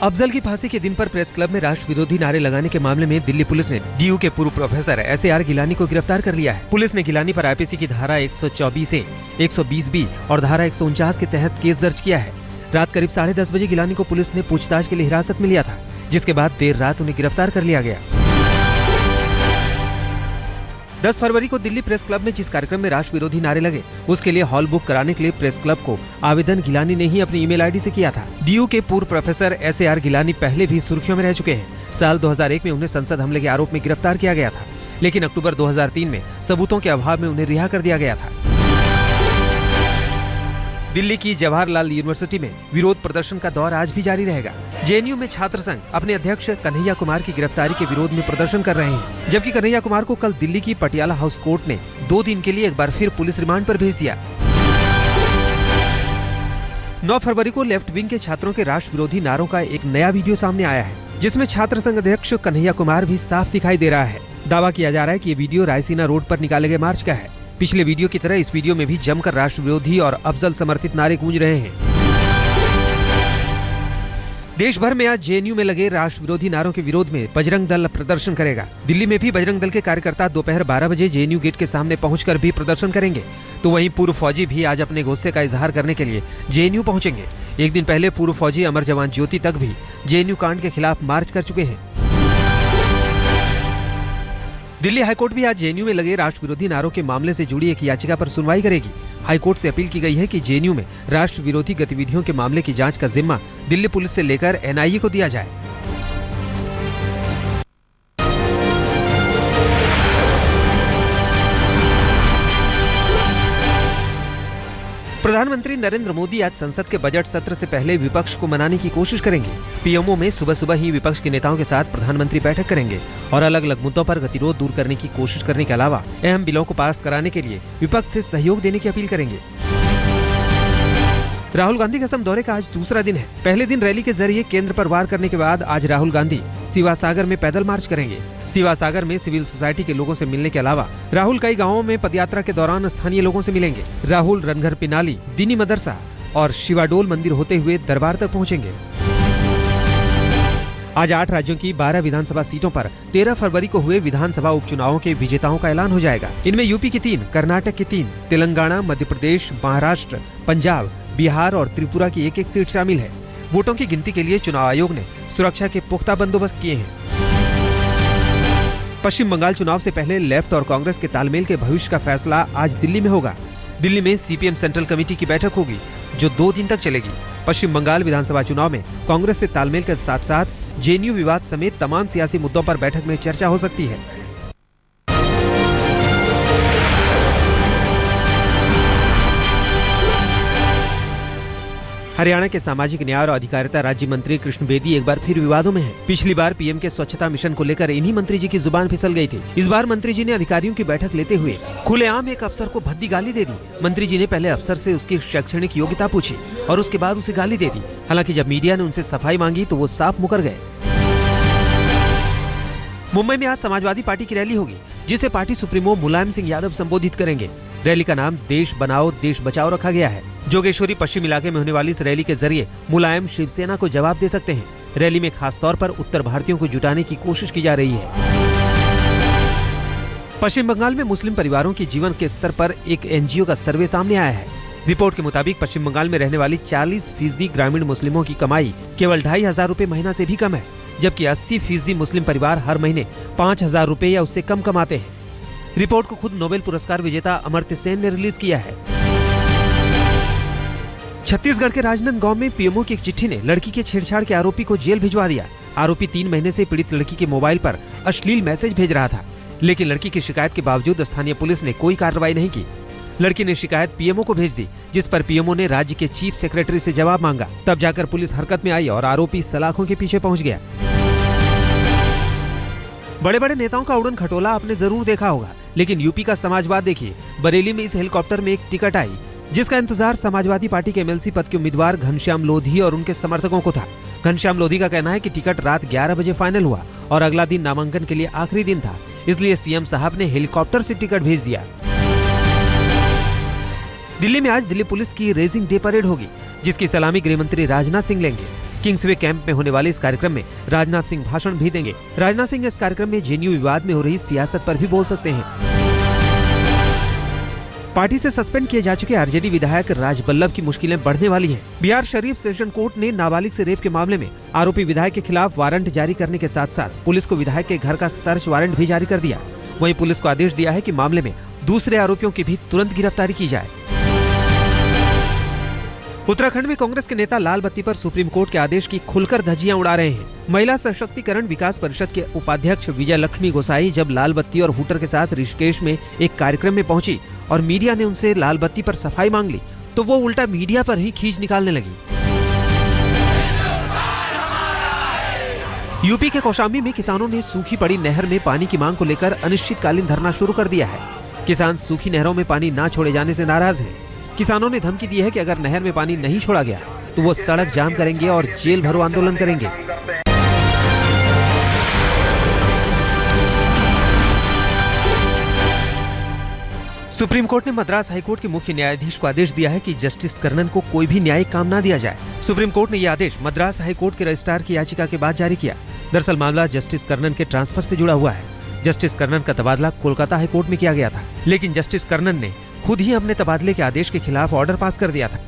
अफजल की फांसी के दिन पर प्रेस क्लब में राष्ट्र विरोधी नारे लगाने के मामले में दिल्ली पुलिस ने डीयू के पूर्व प्रोफेसर SAR गिलानी को गिरफ्तार कर लिया है। पुलिस ने गिलानी पर IPC की धारा 124A, 120B और धारा 149 के तहत केस दर्ज किया है। रात करीब 10:30 बजे गिलानी को पुलिस ने पूछताछ के लिए हिरासत में लिया था, जिसके बाद देर रात उन्हें गिरफ्तार कर लिया गया। 10 फरवरी को दिल्ली प्रेस क्लब में जिस कार्यक्रम में राष्ट्र विरोधी नारे लगे, उसके लिए हॉल बुक कराने के लिए प्रेस क्लब को आवेदन गिलानी ने ही अपनी ईमेल आईडी से किया था। डीयू के पूर्व प्रोफेसर SAR गिलानी पहले भी सुर्खियों में रह चुके हैं। साल 2001 में उन्हें संसद हमले के आरोप में गिरफ्तार किया गया था, लेकिन अक्टूबर 2003 में सबूतों के अभाव में उन्हें रिहा कर दिया गया था। दिल्ली की जवाहरलाल यूनिवर्सिटी में विरोध प्रदर्शन का दौर आज भी जारी रहेगा। JNU में छात्र संघ अपने अध्यक्ष कन्हैया कुमार की गिरफ्तारी के विरोध में प्रदर्शन कर रहे हैं, जबकि कन्हैया कुमार को कल दिल्ली की पटियाला हाउस कोर्ट ने 2 दिन के लिए एक बार फिर पुलिस रिमांड पर भेज दिया। 9 फरवरी को लेफ्ट विंग के छात्रों के राष्ट्र विरोधी नारों का एक नया वीडियो सामने आया है, जिसमें छात्र संघ अध्यक्ष कन्हैया कुमार भी साफ दिखाई दे रहा है। दावा किया जा रहा है कि ये वीडियो रायसीना रोड पर निकाले गए मार्च का है। पिछले वीडियो की तरह इस वीडियो में भी जमकर राष्ट्र विरोधी और अफजल समर्थित नारे गूंज रहे हैं। देश भर में आज JNU में लगे राष्ट्र विरोधी नारों के विरोध में बजरंग दल प्रदर्शन करेगा। दिल्ली में भी बजरंग दल के कार्यकर्ता दोपहर 12 बजे JNU गेट के सामने पहुंचकर भी प्रदर्शन करेंगे। तो वहीं पूर्व फौजी भी आज अपने गुस्से का इजहार करने के लिए JNU पहुंचेंगे। एक दिन पहले पूर्व फौजी अमर जवान ज्योति तक भी JNU कांड के खिलाफ मार्च कर चुके हैं। दिल्ली हाईकोर्ट भी आज JNU में लगे राष्ट्र विरोधी नारों के मामले से जुड़ी एक याचिका पर सुनवाई करेगी। हाईकोर्ट से अपील की गई है कि JNU में राष्ट्र विरोधी गतिविधियों के मामले की जांच का जिम्मा दिल्ली पुलिस से लेकर NIA को दिया जाए। प्रधानमंत्री नरेंद्र मोदी आज संसद के बजट सत्र से पहले विपक्ष को मनाने की कोशिश करेंगे। PMO में सुबह सुबह ही विपक्ष के नेताओं के साथ प्रधानमंत्री बैठक करेंगे और अलग अलग मुद्दों पर गतिरोध दूर करने की कोशिश करने के अलावा अहम बिलों को पास कराने के लिए विपक्ष से सहयोग देने की अपील करेंगे। राहुल गांधी के असम दौरे का आज दूसरा दिन है। पहले दिन रैली के जरिए केंद्र पर वार करने के बाद आज राहुल गांधी शिवासागर में पैदल मार्च करेंगे। शिवासागर में सिविल सोसाइटी के लोगों से मिलने के अलावा राहुल कई गांवों में पदयात्रा के दौरान स्थानीय लोगों से मिलेंगे। राहुल रनघर पिनाली, दीनी मदरसा और शिवाडोल मंदिर होते हुए दरबार तक पहुंचेंगे। आज 8 राज्यों की 12 विधानसभा सीटों पर 13 फरवरी को हुए विधानसभा उपचुनावों के विजेताओं का ऐलान हो जाएगा। इनमें यूपी की 3, कर्नाटक की 3, तेलंगाना, मध्य प्रदेश, महाराष्ट्र, पंजाब, बिहार और त्रिपुरा की 1-1 सीट शामिल है। वोटों की गिनती के लिए चुनाव आयोग ने सुरक्षा के पुख्ता बंदोबस्त किए हैं। पश्चिम बंगाल चुनाव से पहले लेफ्ट और कांग्रेस के तालमेल के भविष्य का फैसला आज दिल्ली में होगा। दिल्ली में CPM सेंट्रल कमेटी की बैठक होगी, जो 2 दिन तक चलेगी। पश्चिम बंगाल विधानसभा चुनाव में कांग्रेस से तालमेल के साथ साथ JNU विवाद समेत तमाम सियासी मुद्दों पर बैठक में चर्चा हो सकती है। हरियाणा के सामाजिक न्याय और अधिकारिता राज्य मंत्री कृष्ण बेदी एक बार फिर विवादों में हैं। पिछली बार PM के स्वच्छता मिशन को लेकर इन्हीं मंत्री जी की जुबान फिसल गई थी। इस बार मंत्री जी ने अधिकारियों की बैठक लेते हुए खुलेआम एक अफसर को भद्दी गाली दे दी। मंत्री जी ने पहले अफसर से उसकी शैक्षणिक योग्यता पूछी और उसके बाद उसे गाली दे दी। हालांकि जब मीडिया ने उनसे सफाई मांगी तो वो साफ मुकर गए। मुंबई में आज समाजवादी पार्टी की रैली होगी, जिसे पार्टी सुप्रीमो मुलायम सिंह यादव संबोधित करेंगे। रैली का नाम देश बनाओ देश बचाओ रखा गया है। जोगेश्वरी पश्चिम इलाके में होने वाली इस रैली के जरिए मुलायम शिवसेना को जवाब दे सकते हैं। रैली में खास तौर पर उत्तर भारतीयों को जुटाने की कोशिश की जा रही है। पश्चिम बंगाल में मुस्लिम परिवारों की जीवन के स्तर पर एक NGO का सर्वे सामने आया है। रिपोर्ट के मुताबिक पश्चिम बंगाल में रहने वाली 40% ग्रामीण मुस्लिमों की कमाई केवल 2,500 रुपए महीना से भी कम है, जबकि 80% मुस्लिम परिवार हर महीने 5,000 रुपए या उससे कम कमाते हैं। रिपोर्ट को खुद नोबेल पुरस्कार विजेता अमर्त्य सेन ने रिलीज किया है। छत्तीसगढ़ के राजनांदगांव में PMO की एक चिट्ठी ने लड़की के छेड़छाड़ के आरोपी को जेल भिजवा दिया। आरोपी 3 महीने से पीड़ित लड़की के मोबाइल पर अश्लील मैसेज भेज रहा था, लेकिन लड़की की शिकायत के बावजूद स्थानीय पुलिस ने कोई कार्रवाई नहीं की। लड़की ने शिकायत PMO को भेज दी, जिस पर PMO ने राज्य के चीफ सेक्रेटरी से जवाब मांगा। तब जाकर पुलिस हरकत में आई और आरोपी सलाखों के पीछे पहुंच गया। बड़े बड़े नेताओं का उड़न खटोला आपने जरूर देखा होगा, लेकिन यूपी का समाजवाद देखिए। बरेली में इस हेलीकॉप्टर में एक टिकट आई, जिसका इंतजार समाजवादी पार्टी के MLC पद के उम्मीदवार घनश्याम लोधी और उनके समर्थकों को था। घनश्याम लोधी का कहना है कि टिकट रात 11 बजे फाइनल हुआ और अगला दिन नामांकन के लिए आखिरी दिन था, इसलिए CM साहब ने हेलीकॉप्टर से टिकट भेज दिया। दिल्ली में आज दिल्ली पुलिस की रेजिंग डे परेड होगी, जिसकी सलामी गृह मंत्री राजनाथ सिंह लेंगे। किंग्सवे कैंप में होने वाले इस कार्यक्रम में राजनाथ सिंह भाषण भी देंगे। राजनाथ सिंह इस कार्यक्रम में जेएनयू विवाद में हो रही सियासत पर भी बोल सकते हैं। पार्टी से सस्पेंड किए जा चुके आरजेडी विधायक राजबल्लभ की मुश्किलें बढ़ने वाली हैं। बिहार शरीफ सेशन कोर्ट ने नाबालिग से रेप के मामले में आरोपी विधायक के खिलाफ वारंट जारी करने के साथ साथ पुलिस को विधायक के घर का सर्च वारंट भी जारी कर दिया। वहीं पुलिस को आदेश दिया है कि मामले में दूसरे आरोपियों की भी तुरंत गिरफ्तारी की जाए। उत्तराखंड में कांग्रेस के नेता लाल बत्ती पर सुप्रीम कोर्ट के आदेश की खुलकर धज्जियां उड़ा रहे हैं। महिला सशक्तिकरण विकास परिषद के उपाध्यक्ष विजय लक्ष्मी गोसाई जब लाल बत्ती और हूटर के साथ ऋषिकेश में एक कार्यक्रम में पहुंची और मीडिया ने उनसे लाल बत्ती पर सफाई मांग ली तो वो उल्टा मीडिया पर ही खींच निकालने लगी। यूपी के कौशाम्बी में किसानों ने सूखी पड़ी नहर में पानी की मांग को लेकर अनिश्चितकालीन धरना शुरू कर दिया है। किसान सूखी नहरों में पानी न छोड़े जाने से नाराज हैं। किसानों ने धमकी दी है कि अगर नहर में पानी नहीं छोड़ा गया तो वो सड़क जाम करेंगे और जेल भरो आंदोलन करेंगे। सुप्रीम कोर्ट ने मद्रास हाईकोर्ट के मुख्य न्यायाधीश को आदेश दिया है कि जस्टिस कर्णन को कोई भी न्यायिक काम न दिया जाए। सुप्रीम कोर्ट ने यह आदेश मद्रास हाईकोर्ट के रजिस्ट्रार की याचिका के बाद जारी किया। दरअसल मामला जस्टिस कर्णन के ट्रांसफर से जुड़ा हुआ है। जस्टिस कर्णन का तबादला कोलकाता हाईकोर्ट में किया गया था, लेकिन जस्टिस कर्णन ने खुद ही अपने तबादले के आदेश के खिलाफ ऑर्डर पास कर दिया था।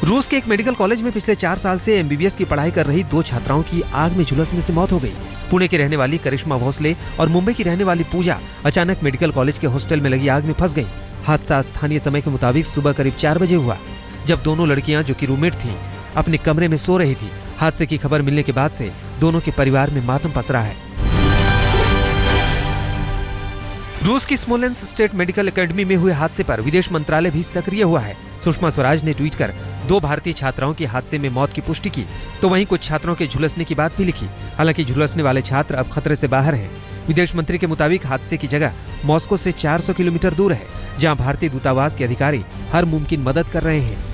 रूस के एक मेडिकल कॉलेज में पिछले 4 साल से एमबीबीएस की पढ़ाई कर रही 2 छात्राओं की आग में झुलसने से मौत हो गई। पुणे की रहने वाली करिश्मा भोसले और मुंबई की रहने वाली पूजा अचानक मेडिकल कॉलेज के हॉस्टल में लगी आग में फंस गईं। हादसा स्थानीय समय के मुताबिक सुबह करीब 4 बजे हुआ, जब दोनों लड़कियां जो कि रूममेट थीं, अपने कमरे में सो रही थी। हादसे की खबर मिलने के बाद से दोनों के परिवार में मातम पसरा है। रूस की स्मोलेंस्क स्टेट मेडिकल एकेडमी में हुए हादसे पर विदेश मंत्रालय भी सक्रिय हुआ है। सुषमा स्वराज ने ट्वीट कर 2 भारतीय छात्राओं की हादसे में मौत की पुष्टि की, तो वहीं कुछ छात्रों के झुलसने की बात भी लिखी। हालांकि झुलसने वाले छात्र अब खतरे से बाहर हैं। विदेश मंत्री के मुताबिक हादसे की जगह मॉस्को से 400 किलोमीटर दूर है, जहां भारतीय दूतावास के अधिकारी हर मुमकिन मदद कर रहे हैं।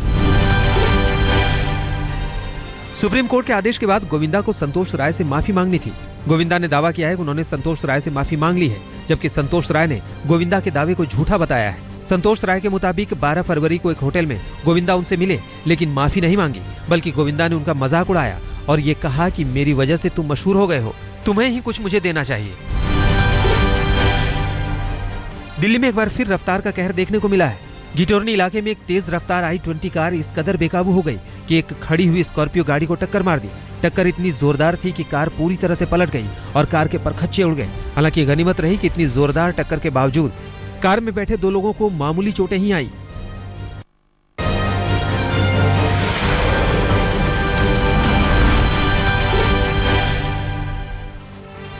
सुप्रीम कोर्ट के आदेश के बाद गोविंदा को संतोष राय से माफी मांगनी थी। गोविंदा ने दावा किया है कि उन्होंने संतोष राय से माफी मांग ली है, जबकि संतोष राय ने गोविंदा के दावे को झूठा बताया है। संतोष राय के मुताबिक 12 फरवरी को एक होटल में गोविंदा उनसे मिले, लेकिन माफी नहीं मांगी, बल्कि गोविंदा ने उनका मजाक उड़ाया और ये कहा कि मेरी वजह से तुम मशहूर हो गए हो, तुम्हें ही कुछ मुझे देना चाहिए। दिल्ली में एक बार फिर रफ्तार का कहर देखने को मिला है। गिटोरनी इलाके में एक तेज रफ्तार i20 कार इस कदर बेकाबू हो गई कि एक खड़ी हुई स्कॉर्पियो गाड़ी को टक्कर मार दी। टक्कर इतनी जोरदार थी कि कार पूरी तरह से पलट गई और कार के परखच्चे उड़ गए। हालांकि गनीमत रही कि इतनी जोरदार टक्कर के बावजूद कार में बैठे 2 लोगों को मामूली चोटें ही आई।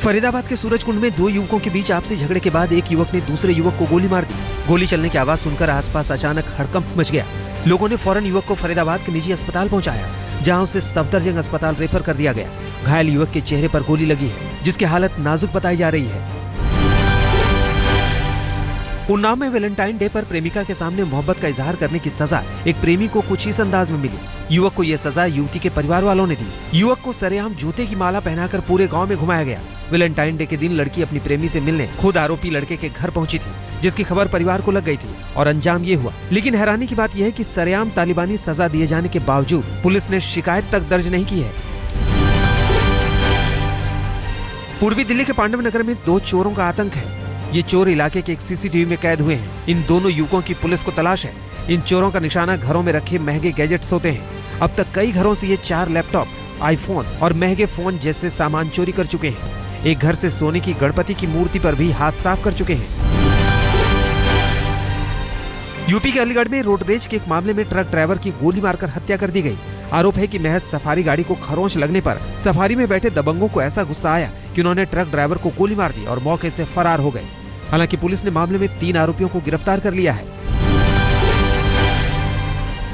फरीदाबाद के सूरजकुंड में 2 युवकों के बीच आपसी झगड़े के बाद एक युवक ने दूसरे युवक को गोली मार दी। गोली चलने की आवाज सुनकर आसपास अचानक हड़कंप मच गया। लोगों ने फौरन युवक को फरीदाबाद के निजी अस्पताल पहुंचाया, जहां उसे सफदरजंग अस्पताल रेफर कर दिया गया। घायल युवक के चेहरे पर गोली लगी है, जिसकी हालत नाजुक बताई जा रही है। उन्नाव में वैलेंटाइन डे पर प्रेमिका के सामने मोहब्बत का इजहार करने की सजा एक प्रेमी को कुछ इस अंदाज में मिली। युवक को यह सजा युवती के परिवार वालों ने दी। युवक को सरेआम जूते की माला पहनाकर पूरे गांव में घुमाया गया। वैलेंटाइन डे के दिन लड़की अपनी प्रेमी से मिलने खुद आरोपी लड़के के घर पहुंची थी, जिसकी खबर परिवार को लग गई थी और अंजाम ये हुआ। लेकिन हैरानी की बात यह है कि सरेआम तालिबानी सजा दिए जाने के बावजूद पुलिस ने शिकायत तक दर्ज नहीं की है। पूर्वी दिल्ली के पांडव नगर में 2 चोरों का आतंक है। ये चोर इलाके के एक सीसीटीवी में कैद हुए हैं। इन दोनों युवकों की पुलिस को तलाश है। इन चोरों का निशाना घरों में रखे महंगे गैजेट्स होते हैं। अब तक कई घरों से ये 4 लैपटॉप, आईफोन और महंगे फोन जैसे सामान चोरी कर चुके हैं। एक घर से सोने की गणपति की मूर्ति पर भी हाथ साफ कर चुके हैं। यूपी के अलीगढ़ में रोड रेज के एक मामले में ट्रक ड्राइवर की गोली मारकर हत्या कर दी गई। आरोप है कि महज सफारी गाड़ी को खरोंच लगने पर सफारी में बैठे दबंगों को ऐसा गुस्सा आया कि उन्होंने ट्रक ड्राइवर को गोली मार दी और मौके से फरार हो गए। हालांकि पुलिस ने मामले में 3 आरोपियों को गिरफ्तार कर लिया है।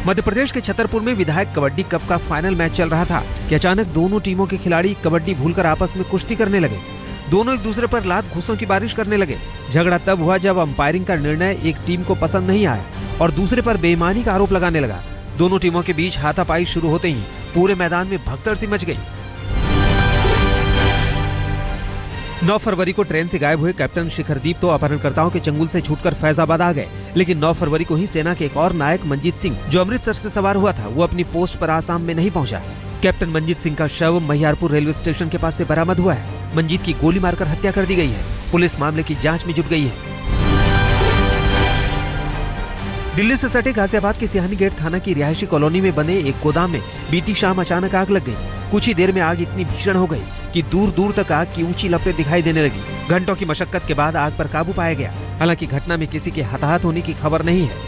मध्य प्रदेश के छतरपुर में विधायक कबड्डी कप का फाइनल मैच चल रहा था कि अचानक दोनों टीमों के खिलाड़ी कबड्डी भूलकर आपस में कुश्ती करने लगे। दोनों एक दूसरे पर लात घूंसों की बारिश करने लगे। झगड़ा तब हुआ जब अंपायरिंग का निर्णय एक टीम को पसंद नहीं आया और दूसरे पर बेईमानी का आरोप लगाने लगा। दोनों टीमों के बीच हाथापाई शुरू होते ही पूरे मैदान में भगदड़ सी मच गई। 9 फरवरी को ट्रेन से गायब हुए कैप्टन शिखरदीप तो अपहरणकर्ताओं के चंगुल से छूटकर फैजाबाद आ गए, लेकिन 9 फरवरी को ही सेना के एक और नायक मंजीत सिंह, जो अमृतसर से सवार हुआ था, वो अपनी पोस्ट पर आसाम में नहीं पहुंचा। कैप्टन मंजीत सिंह का शव महियारपुर रेलवे स्टेशन के पास से बरामद हुआ है। मंजीत की गोली मारकर हत्या कर दी गई है। पुलिस मामले की जांच में जुट गई है। दिल्ली से सटे गाजियाबाद के सिहानी गेट थाना की रिहायशी कॉलोनी में बने एक गोदाम में बीती शाम अचानक आग लग गई। कुछ ही देर में आग इतनी भीषण हो गई कि दूर दूर तक आग की ऊंची लपटें दिखाई देने लगी। घंटों की मशक्कत के बाद आग पर काबू पाया गया। हालांकि घटना में किसी के हताहत होने की खबर नहीं है।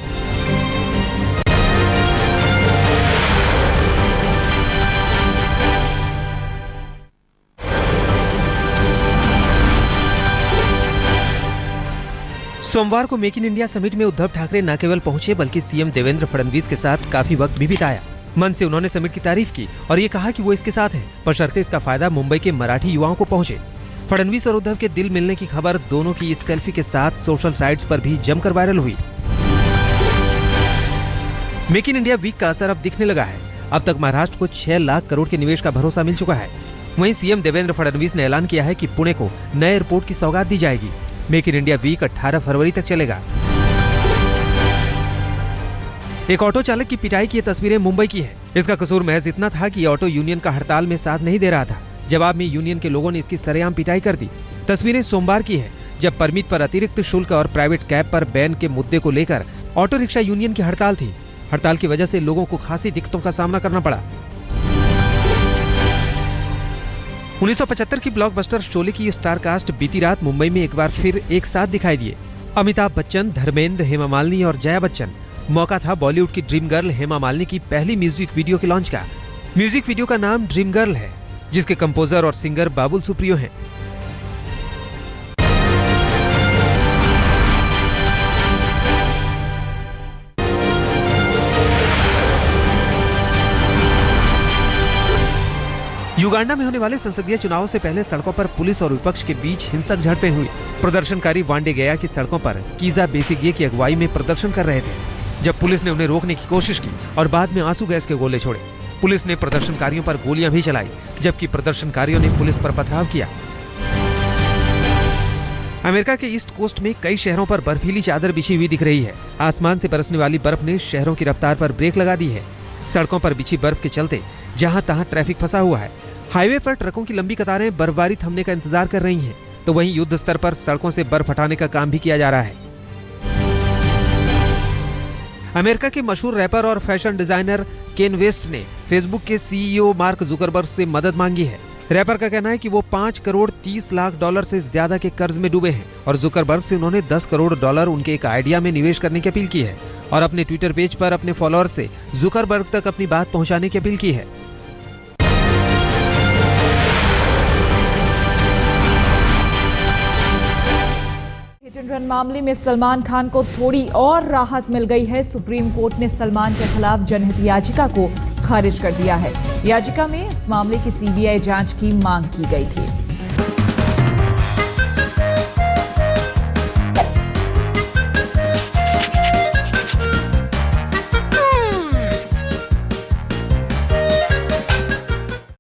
सोमवार को मेक इन इंडिया समिट में उद्धव ठाकरे न केवल पहुंचे बल्कि सीएम देवेंद्र फडणवीस के साथ काफी वक्त भी बिताया। मन से उन्होंने समिट की तारीफ की और ये कहा कि वो इसके साथ हैं, बशर्ते इसका फायदा मुंबई के मराठी युवाओं को पहुंचे। फडणवीस और उद्धव के दिल मिलने की खबर दोनों की इस सेल्फी के साथ सोशल साइट्स पर भी जमकर वायरल हुई। मेक इन इंडिया वीक का असर अब दिखने लगा है। अब तक महाराष्ट्र को 6 लाख करोड़ के निवेश का भरोसा मिल चुका है। वहीं सीएम देवेंद्र फडणवीस ने ऐलान किया है कि पुणे को नए एयरपोर्ट की सौगात दी जाएगी। मेक इन इंडिया वीक 18 फरवरी तक चलेगा। एक ऑटो चालक की पिटाई की तस्वीरें मुंबई की है। इसका कसूर महज इतना था कि ऑटो यूनियन का हड़ताल में साथ नहीं दे रहा था। जवाब में यूनियन के लोगों ने इसकी सरेआम पिटाई कर दी। तस्वीरें सोमवार की है, जब परमिट पर अतिरिक्त शुल्क और प्राइवेट कैब पर बैन के मुद्दे को लेकर ऑटो रिक्शा यूनियन की हड़ताल थी। हड़ताल की वजह से लोगों को खासी दिक्कतों का सामना करना पड़ा। 1975 की ब्लॉकबस्टर शोले की स्टार कास्ट बीती रात मुंबई में एक बार फिर एक साथ दिखाई दिए। अमिताभ बच्चन, धर्मेंद्र, हेमा मालिनी और जया बच्चन। मौका था बॉलीवुड की ड्रीम गर्ल हेमा मालिनी की पहली म्यूजिक वीडियो के लॉन्च का। म्यूजिक वीडियो का नाम ड्रीम गर्ल है, जिसके कंपोजर और सिंगर बाबुल सुप्रियो हैं। युगांडा में होने वाले संसदीय चुनावों से पहले सड़कों पर पुलिस और विपक्ष के बीच हिंसक झड़पें हुई। प्रदर्शनकारी वांडे गया की सड़कों पर कीजा बेसिगे की अगुवाई में प्रदर्शन कर रहे थे, जब पुलिस ने उन्हें रोकने की कोशिश की और बाद में आंसू गैस के गोले छोड़े। पुलिस ने प्रदर्शनकारियों पर गोलियां भी चलाई, जबकि प्रदर्शनकारियों ने पुलिस पर पथराव किया। अमेरिका के ईस्ट कोस्ट में कई शहरों पर बर्फीली चादर बिछी हुई दिख रही है। आसमान से बरसने वाली बर्फ ने शहरों की रफ्तार पर ब्रेक लगा दी है। सड़कों पर बिछी बर्फ के चलते जहां तहां ट्रैफिक फंसा हुआ है। हाईवे पर ट्रकों की लंबी कतारें बर्फबारी थमने का इंतजार कर रही हैं, तो वहीं युद्ध स्तर पर सड़कों से बर्फ हटाने का काम भी किया जा रहा है। अमेरिका के मशहूर रैपर और फैशन डिजाइनर केन वेस्ट ने फेसबुक के सीईओ मार्क जुकरबर्ग से मदद मांगी है। रैपर का कहना है कि वो $5 करोड़ 30 लाख से ज्यादा के कर्ज में डूबे हैं और जुकरबर्ग से उन्होंने $10 करोड़ उनके एक आइडिया में निवेश करने की अपील की है और अपने ट्विटर पेज पर अपने फॉलोअर्स से जुकरबर्ग तक अपनी बात पहुंचाने की अपील की है। हिट एंड रन मामले में सलमान खान को थोड़ी और राहत मिल गई है। सुप्रीम कोर्ट ने सलमान के खिलाफ जनहित याचिका को खारिज कर दिया है। याचिका में इस मामले की सीबीआई जांच की मांग की गई थी।